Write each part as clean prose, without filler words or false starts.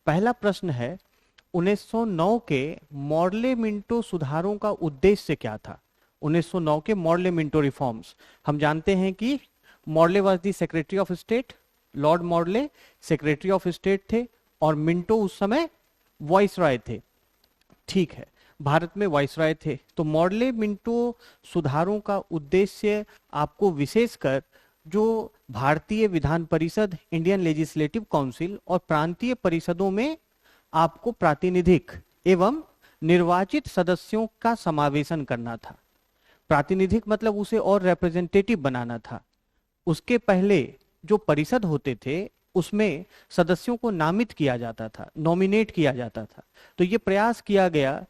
पहला प्रश्न है 1909 के मॉर्ले मिंटो सुधारों का उद्देश्य क्या था। 1909 के मॉर्ले मिंटो रिफॉर्म्स, हम जानते हैं कि Morley was the secretary of state, Lord Morley secretary of state थे और मिंटो उस समय वॉइसरॉय थे। ठीक है, भारत में वॉइसरॉय थे। तो मॉर्ले मिंटो सुधारों का उद्देश्य आपको विशेषकर जो भारतीय Vidhan Parishad, Indian legislative council और प्रांतीय परिषदों में आपको प्रातिनिधिक एवं निर्वाचित सदस्यों का समावेशन करना था। प्रातिनिधिक मतलब उसे और रिप्रेजेंटेटिव बनाना था। उसके पहले जो परिषद होते थे उसमें सदस्यों को नामित किया जाता था, नॉमिनेट किया जाता था। तो ये प्रयास किया गया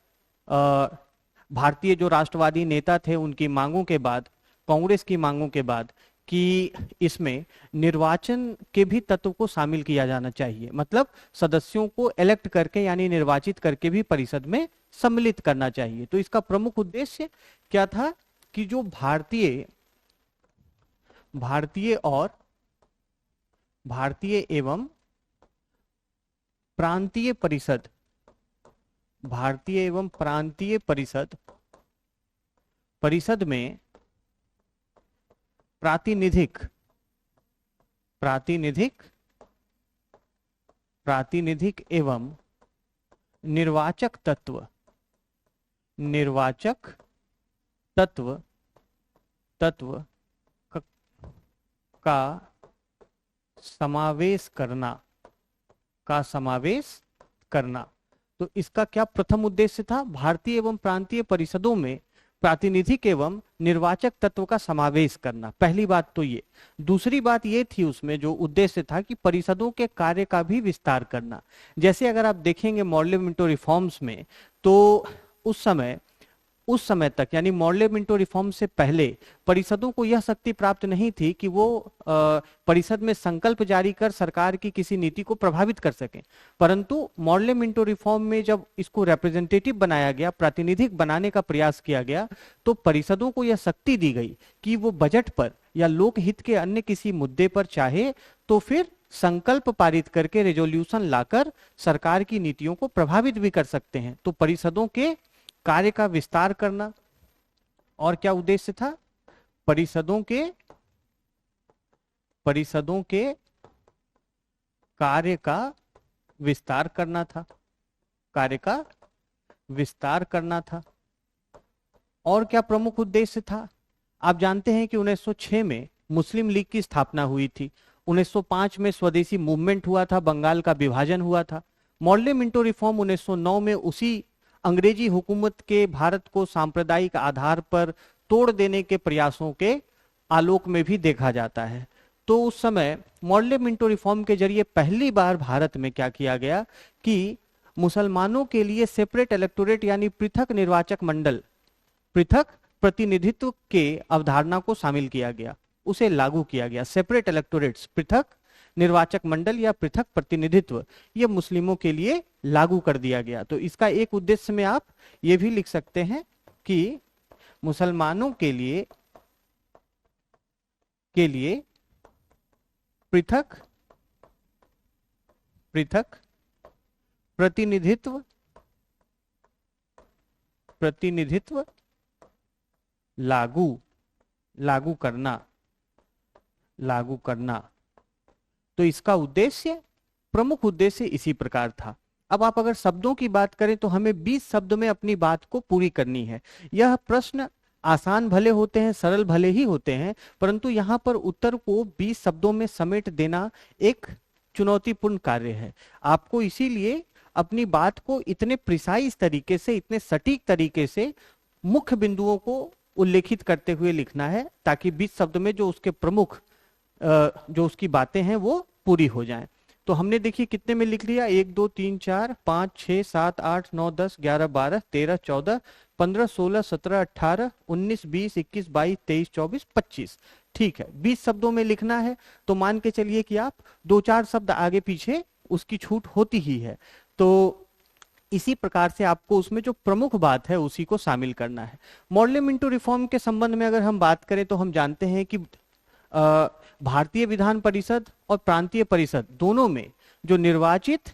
भारतीय जो राष्ट्रवादी नेता थे उनकी मांगों के बाद, कांग्रेस की मांगों के बाद, कि इसमें निर्वाचन के भी तत्व को शामिल किया जाना चाहिए, मतलब सदस्यों को इलेक्ट करके यानी निर्वाचित करके भी परिषद में सम्मिलित करना चाहिए। तो इसका प्रमुख उद्देश्य क्या था कि जो भारतीय एवं प्रांतीय परिषद, भारतीय एवं प्रांतीय परिषद में प्रातिनिधिक एवं निर्वाचक तत्व का समावेश करना। तो इसका क्या प्रथम उद्देश्य था? भारतीय एवं प्रांतीय परिषदों में प्रातिनिधिक एवं निर्वाचक तत्व का समावेश करना। पहली बात तो ये। दूसरी बात ये थी उसमें जो उद्देश्य था कि परिषदों के कार्य का भी विस्तार करना। जैसे अगर आप देखेंगे मॉर्ले मिंटो रिफॉर्म्स में, तो उस समय तक यानी मॉर्ले मिंटो रिफॉर्म से पहले परिषदों को यह शक्ति प्राप्त नहीं थी कि वो परिषद में संकल्प जारी कर सरकार की किसी नीति को प्रभावित कर सकें। परंतु मॉर्ले मिंटो रिफॉर्म में जब इसको रिप्रेजेंटेटिव बनाया गया, प्रातिनिधिक बनाने का प्रयास किया गया, तो परिषदों को यह शक्ति दी गई कि वो बजट पर या लोकहित के अन्य किसी मुद्दे पर चाहे तो फिर संकल्प पारित करके रेजोल्यूशन लाकर सरकार की नीतियों को प्रभावित भी कर सकते हैं। तो परिषदों के कार्य का विस्तार करना। और क्या उद्देश्य था? परिषदों के कार्य का विस्तार करना था। और क्या प्रमुख उद्देश्य था? आप जानते हैं कि 1906 में मुस्लिम लीग की स्थापना हुई थी। 1905 में स्वदेशी मूवमेंट हुआ था, बंगाल का विभाजन हुआ था। मॉर्ले मिंटो रिफॉर्म 1909 में उसी अंग्रेजी हुकूमत के भारत को सांप्रदायिक आधार पर तोड़ देने के प्रयासों के आलोक में भी देखा जाता है। तो उस समय मॉर्ले मिंटो रिफॉर्म के जरिए पहली बार भारत में क्या किया गया कि मुसलमानों के लिए सेपरेट इलेक्टोरेट यानी पृथक निर्वाचक मंडल, पृथक प्रतिनिधित्व के अवधारणा को शामिल किया गया, उसे लागू किया गया। सेपरेट इलेक्टोरेट्स, पृथक निर्वाचक मंडल या पृथक प्रतिनिधित्व, यह मुस्लिमों के लिए लागू कर दिया गया। तो इसका एक उद्देश्य में आप ये भी लिख सकते हैं कि मुसलमानों के लिए पृथक प्रतिनिधित्व लागू करना। तो इसका उद्देश्य, प्रमुख उद्देश्य इसी प्रकार था। अब आप अगर शब्दों की बात करें तो हमें 20 शब्द में अपनी बात को पूरी करनी है। यह प्रश्न आसान भले होते हैं, सरल भले ही होते हैं, परंतु यहाँ पर उत्तर को 20 शब्दों में समेट देना एक चुनौतीपूर्ण कार्य है। आपको इसीलिए अपनी बात को इतने प्रिसाइज तरीके से, इतने सटीक तरीके से मुख्य बिंदुओं को उल्लेखित करते हुए लिखना है, ताकि 20 शब्द में जो उसके प्रमुख जो उसकी बातें हैं वो पूरी हो जाएं। तो हमने देखिए कितने में लिख लिया, 1 2 3 4 5 6 7 8 9 10 11 12 13 14 15 16 17 18 19 20 21 22 23 24 25। ठीक है, 20 शब्दों में लिखना है तो मान के चलिए कि आप 2-4 शब्द आगे पीछे उसकी छूट होती ही है। तो इसी प्रकार से आपको उसमें जो प्रमुख बात है उसी को शामिल करना है। मॉर्ले मिंटो रिफॉर्म के संबंध में अगर हम बात करें तो हम जानते हैं कि भारतीय विधान परिषद और प्रांतीय परिषद दोनों में जो निर्वाचित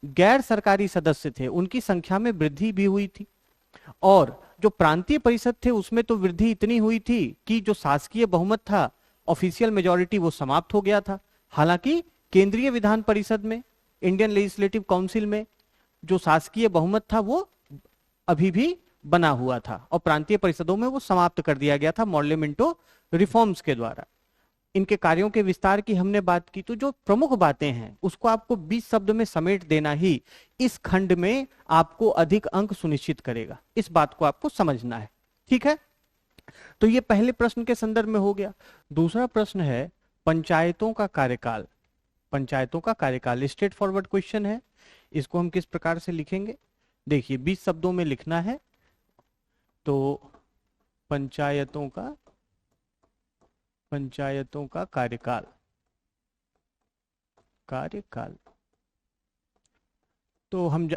गैर सरकारी सदस्य थे उनकी संख्या में वृद्धि भी हुई थी, और जो प्रांतीय परिषद थे उसमें तो वृद्धि इतनी हुई थी कि जो शासकीय बहुमत था, ऑफिशियल मेजॉरिटी, वो समाप्त हो गया था। हालांकि केंद्रीय विधान परिषद में, इंडियन लेजिस्लेटिव काउंसिल में जो शासकीय बहुमत था वो अभी भी बना हुआ था, और प्रांतीय परिषदों में वो समाप्त कर दिया गया था मॉर्लेमेंटो रिफॉर्म्स के द्वारा। इनके कार्यों के विस्तार की हमने बात की, तो जो प्रमुख बातें हैं उसको आपको 20 शब्द में समेट देना ही इस खंड में आपको अधिक अंक सुनिश्चित करेगा। इस बात को आपको समझना है, ठीक है। तो ये पहले प्रश्न के संदर्भ में हो गया। दूसरा प्रश्न है पंचायतों का कार्यकाल। पंचायतों का कार्यकाल स्ट्रेट फॉरवर्ड क्वेश्चन है। इसको हम किस प्रकार से लिखेंगे, देखिए 20 शब्दों में लिखना है। तो पंचायतों का कार्यकाल, तो हम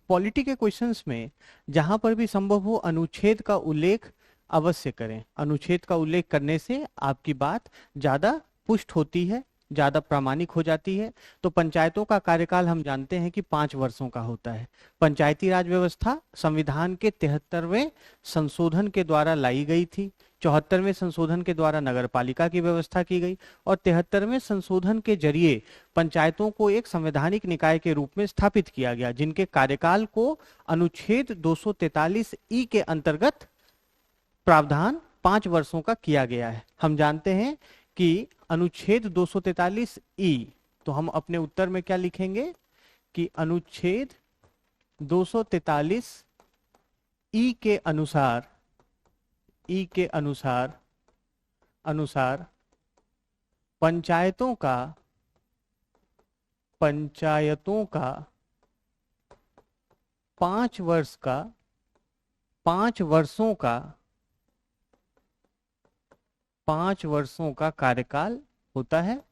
पॉलिटी के क्वेश्चंस में जहां पर भी संभव हो अनुच्छेद का उल्लेख अवश्य करें। अनुच्छेद का उल्लेख करने से आपकी बात ज्यादा पुष्ट होती है, ज्यादा प्रामाणिक हो जाती है। तो पंचायतों का कार्यकाल हम जानते हैं कि 5 वर्षों का होता है। पंचायती राज व्यवस्था संविधान के 73वें संशोधन के द्वारा लाई गई थी, 74वें संशोधन के द्वारा नगरपालिका की व्यवस्था की गई, और 73वें संशोधन के जरिए पंचायतों को एक संवैधानिक निकाय के रूप में स्थापित किया गया, जिनके कार्यकाल को अनुच्छेद 243 के अंतर्गत प्रावधान 5 वर्षों का किया गया है। हम जानते हैं कि अनुच्छेद 243 तो हम अपने उत्तर में क्या लिखेंगे कि अनुच्छेद 243 के अनुसार पंचायतों का 5 वर्षों का कार्यकाल होता है।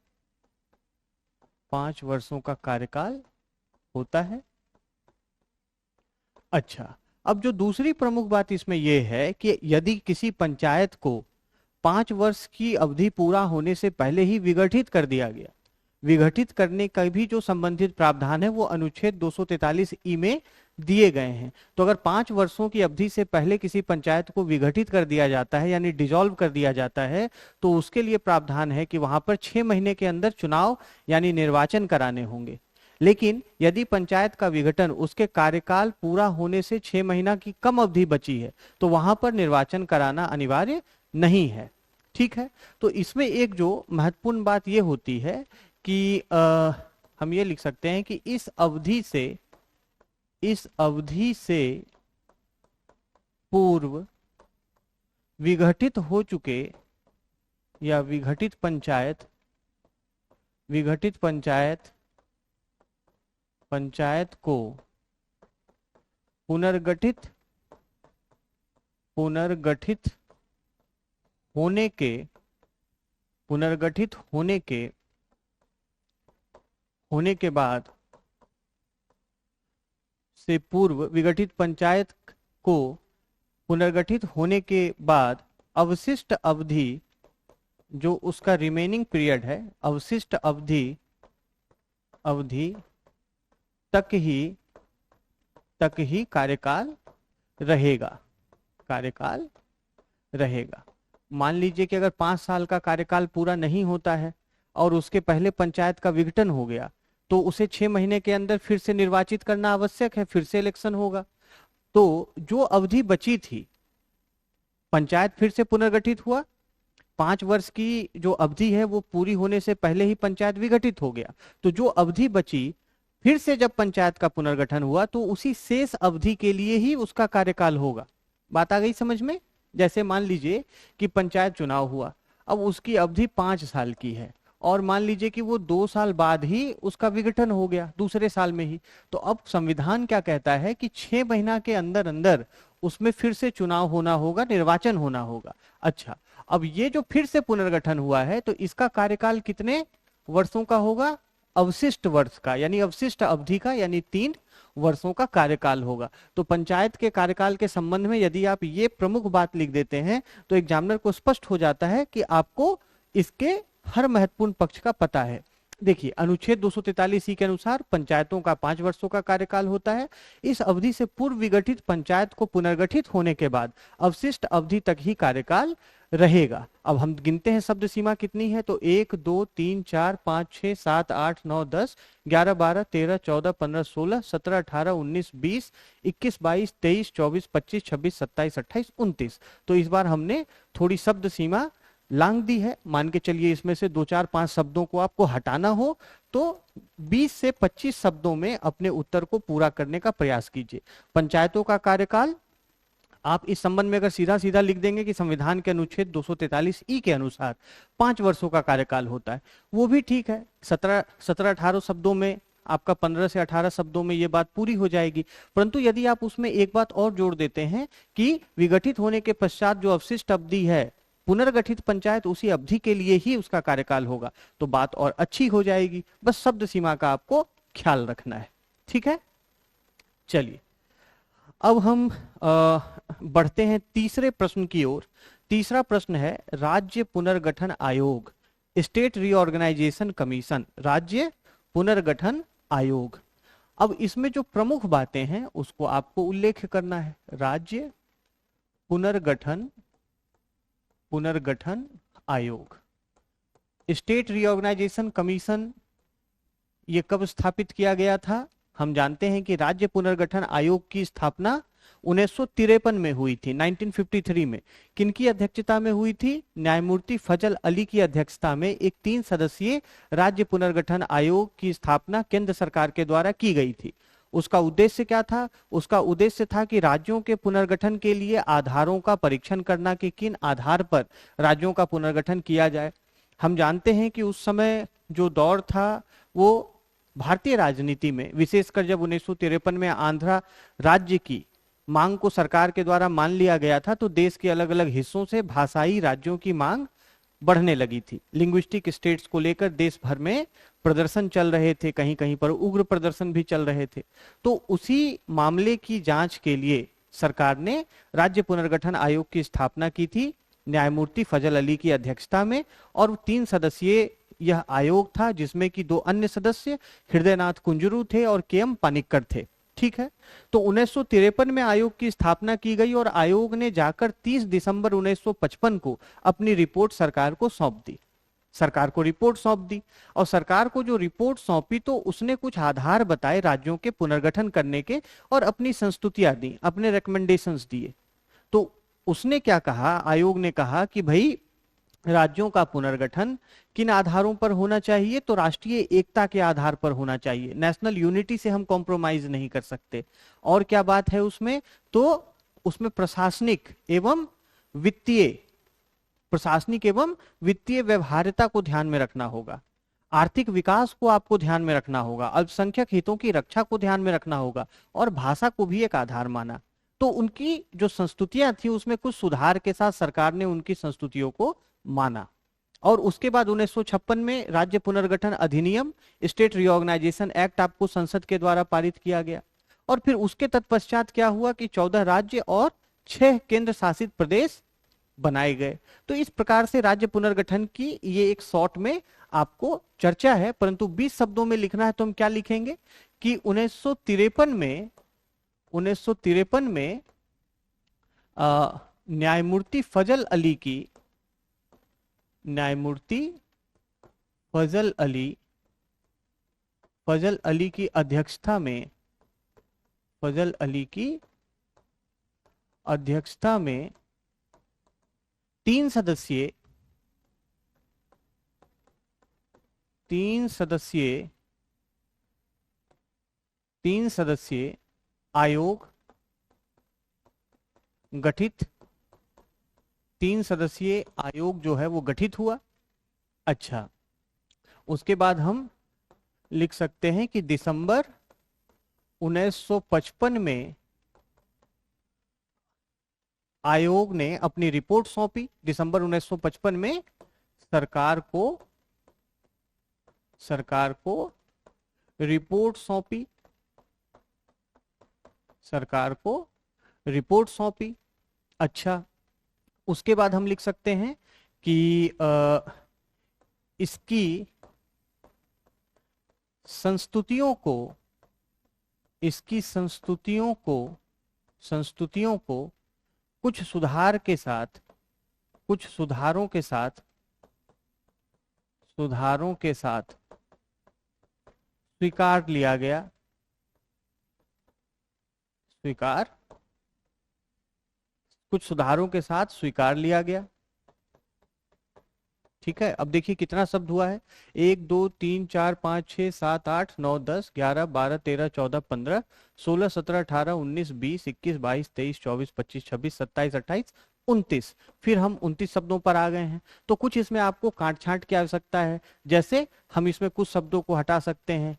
5 वर्षों का कार्यकाल होता है। अच्छा, अब जो दूसरी प्रमुख बात इसमें यह है कि यदि किसी पंचायत को 5 वर्ष की अवधि पूरा होने से पहले ही विघटित कर दिया गया, विघटित करने का भी जो संबंधित प्रावधान है वो अनुच्छेद 243 में दिए गए हैं। तो अगर 5 वर्षों की अवधि से पहले किसी पंचायत को विघटित कर दिया जाता है, यानी डिसॉल्व कर दिया जाता है, तो उसके लिए प्रावधान है कि वहां पर 6 महीने के अंदर चुनाव यानी निर्वाचन कराने होंगे। लेकिन यदि पंचायत का विघटन उसके कार्यकाल पूरा होने से 6 महीना की कम अवधि बची है, तो वहां पर निर्वाचन कराना अनिवार्य नहीं है, ठीक है। तो इसमें एक जो महत्वपूर्ण बात यह होती है कि हम ये लिख सकते हैं कि इस अवधि से पूर्व विघटित हो चुके या विघटित पंचायत को पुनर्गठित होने के बाद से पूर्व विघटित पंचायत को पुनर्गठित होने के बाद अवशिष्ट अवधि जो उसका रिमेनिंग पीरियड है, अवशिष्ट अवधि तक ही कार्यकाल रहेगा। मान लीजिए कि अगर 5 साल का कार्यकाल पूरा नहीं होता है और उसके पहले पंचायत का विघटन हो गया, तो उसे 6 महीने के अंदर फिर से निर्वाचित करना आवश्यक है, फिर से इलेक्शन होगा। तो जो अवधि बची थी, पंचायत फिर से पुनर्गठित हुआ, 5 वर्ष की जो अवधि है वो पूरी होने से पहले ही पंचायत विघटित हो गया, तो जो अवधि बची फिर से जब पंचायत का पुनर्गठन हुआ तो उसी शेष अवधि के लिए ही उसका कार्यकाल होगा। बात आ गई समझ में? जैसे मान लीजिए कि पंचायत चुनाव हुआ, अब उसकी अवधि 5 साल की है, और मान लीजिए कि वो 2 साल बाद ही उसका विघटन हो गया, दूसरे साल में ही, तो अब संविधान क्या कहता है कि 6 महीना के अंदर अंदर उसमें फिर से चुनाव होना होगा, निर्वाचन होना होगा। अच्छा, अब ये जो फिर से पुनर्गठन हुआ है तो इसका कार्यकाल कितने वर्षों का होगा? अवशिष्ट वर्ष का, यानी अवशिष्ट अवधि का, यानी 3 वर्षों का कार्यकाल होगा। तो पंचायत के कार्यकाल के संबंध में यदि आप ये प्रमुख बात लिख देते हैं तो एग्जामिनर को स्पष्ट हो जाता है कि आपको इसके हर महत्वपूर्ण पक्ष का पता है। देखिए, अनुच्छेद 243 के अनुसार पंचायतों का 5 वर्षों का कार्यकाल होता है। इस अवधि से पूर्व विगठित पंचायत को पुनर्गठित होने के बाद अवशिष्ट अवधि तक ही कार्यकाल रहेगा। अब हम गिनते हैं शब्द सीमा कितनी है, तो 1 2 3 4 5 6 7 8 9 10 11 12 13 14 15 16 17 18 19 20 21 22 23 24 25 26 27 28 29। तो इस बार हमने थोड़ी शब्द सीमा लांग दी है। मान के चलिए इसमें से 2 4 5 शब्दों को आपको हटाना हो तो 20 से 25 शब्दों में अपने उत्तर को पूरा करने का प्रयास कीजिए। पंचायतों का कार्यकाल आप इस संबंध में अगर सीधा सीधा लिख देंगे कि संविधान के अनुच्छेद 243 के अनुसार 5 वर्षों का कार्यकाल होता है, वो भी ठीक है। 17-18 शब्दों में आपका 15 से 18 शब्दों में ये बात पूरी हो जाएगी। परंतु यदि आप उसमें एक बात और जोड़ देते हैं कि विघटित होने के पश्चात जो अवशिष्ट अवधि है, पुनर्गठित पंचायत उसी अवधि के लिए ही उसका कार्यकाल होगा, तो बात और अच्छी हो जाएगी। बस शब्द सीमा का आपको ख्याल रखना है। ठीक है, चलिए अब हम बढ़ते हैं तीसरे प्रश्न की ओर। तीसरा प्रश्न है राज्य पुनर्गठन आयोग, स्टेट रीऑर्गेनाइजेशन कमीशन, राज्य पुनर्गठन आयोग। अब इसमें जो प्रमुख बातें हैं उसको आपको उल्लेख करना है। राज्य पुनर्गठन आयोग, स्टेट रीऑर्गेनाइजेशन कमीशन, ये कब स्थापित किया गया था? हम जानते हैं कि राज्य पुनर्गठन आयोग की स्थापना 1953 में हुई थी, 1953 में। किनकी अध्यक्षता में हुई थी? न्यायमूर्ति फजल अली की अध्यक्षता में एक 3 सदस्यीय राज्य पुनर्गठन आयोग की स्थापना केंद्र सरकार के द्वारा की गई थी। उसका उद्देश्य क्या था? उसका उद्देश्य था कि राज्यों के पुनर्गठन के लिए आधारों का परीक्षण करना कि किन आधार पर राज्यों का पुनर्गठन किया जाए। हम जानते हैं कि उस समय जो दौर था वो भारतीय राजनीति में, विशेषकर जब 1953 में आंध्र राज्य की मांग को सरकार के द्वारा मान लिया गया था, तो देश के अलग अलग हिस्सों से भाषाई राज्यों की मांग बढ़ने लगी थी। लिंग्विस्टिक स्टेट्स को लेकर देश भर में प्रदर्शन चल रहे थे, कहीं कहीं पर उग्र प्रदर्शन भी चल रहे थे। तो उसी मामले की जांच के लिए सरकार ने राज्य पुनर्गठन आयोग की स्थापना की थी न्यायमूर्ति फजल अली की अध्यक्षता में, और 3 सदस्यीय यह आयोग था जिसमें कि 2 अन्य सदस्य हृदयनाथ कुंजरू थे और के एम पानिक्कर थे। ठीक है, तो 1953 में आयोग की स्थापना की गई और आयोग ने जाकर 30 दिसंबर 1955 को अपनी रिपोर्ट सरकार को सौंप दी। सरकार को रिपोर्ट सौंप दी और सरकार को जो रिपोर्ट सौंपी तो उसने कुछ आधार बताए राज्यों के पुनर्गठन करने के और अपनी संस्तुतियां दी, अपने रिकमेंडेशंस दिए। तो उसने क्या कहा? आयोग ने कहा कि भाई राज्यों का पुनर्गठन किन आधारों पर होना चाहिए? तो राष्ट्रीय एकता के आधार पर होना चाहिए। नेशनल यूनिटी से हम कॉम्प्रोमाइज नहीं कर सकते। और क्या बात है उसमें? तो उसमें प्रशासनिक एवं वित्तीय व्यवहार्यता को ध्यान में रखना होगा, आर्थिक विकास को आपको ध्यान में रखना होगा, अल्पसंख्यक हितों की रक्षा को ध्यान में रखना होगा और भाषा को भी एक आधार माना। तो उनकी जो संस्तुतियां थी उसमें कुछ सुधार के साथ सरकार ने उनकी संस्तुतियों को माना। और उसके बाद 1956 में राज्य पुनर्गठन अधिनियम, स्टेट रीऑर्गेनाइजेशन एक्ट आपको संसद के द्वारा पारित किया गया। और फिर उसके तत्पश्चात क्या हुआ कि 14 राज्य और 6 केंद्र शासित प्रदेश बनाए गए। तो इस प्रकार से राज्य पुनर्गठन की ये एक शॉर्ट में आपको चर्चा है। परंतु 20 शब्दों में लिखना है तो हम क्या लिखेंगे कि 1953 में न्यायमूर्ति फजल अली की अध्यक्षता में 3 सदस्यीय आयोग गठित, 3 सदस्यीय आयोग जो है वो गठित हुआ। अच्छा, उसके बाद हम लिख सकते हैं कि दिसंबर 1955 में आयोग ने अपनी रिपोर्ट सौंपी। दिसंबर 1955 में सरकार को रिपोर्ट सौंपी। अच्छा, उसके बाद हम लिख सकते हैं कि इसकी संस्तुतियों को, इसकी संस्तुतियों को कुछ सुधारों के साथ स्वीकार लिया गया, कुछ सुधारों के साथ स्वीकार लिया गया। ठीक है, अब देखिए कितना शब्द हुआ है, 1 2 3 4 5 6 7 8 9 10 11 12 13 14 15 16 17 18 19 20 21 22 23 24 25 26 27 28 29। फिर हम 29 शब्दों पर आ गए हैं। तो कुछ इसमें आपको काट छांट की आवश्यकता है, जैसे हम इसमें कुछ शब्दों को हटा सकते हैं।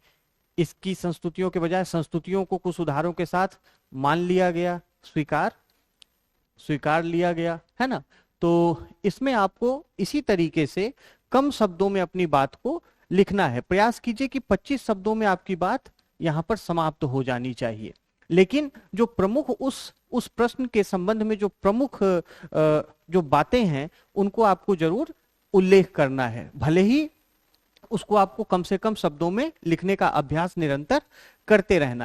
इसकी संस्तुतियों के बजाय संस्तुतियों को कुछ सुधारों के साथ मान लिया गया, स्वीकार लिया गया, है ना। तो इसमें आपको इसी तरीके से कम शब्दों में अपनी बात को लिखना है। प्रयास कीजिए कि 25 शब्दों में आपकी बात यहां पर समाप्त हो जानी चाहिए। लेकिन जो प्रमुख उस प्रश्न के संबंध में जो प्रमुख जो बातें हैं उनको आपको जरूर उल्लेख करना है, भले ही उसको आपको कम से कम शब्दों में लिखने का अभ्यास निरंतर करते रहना है।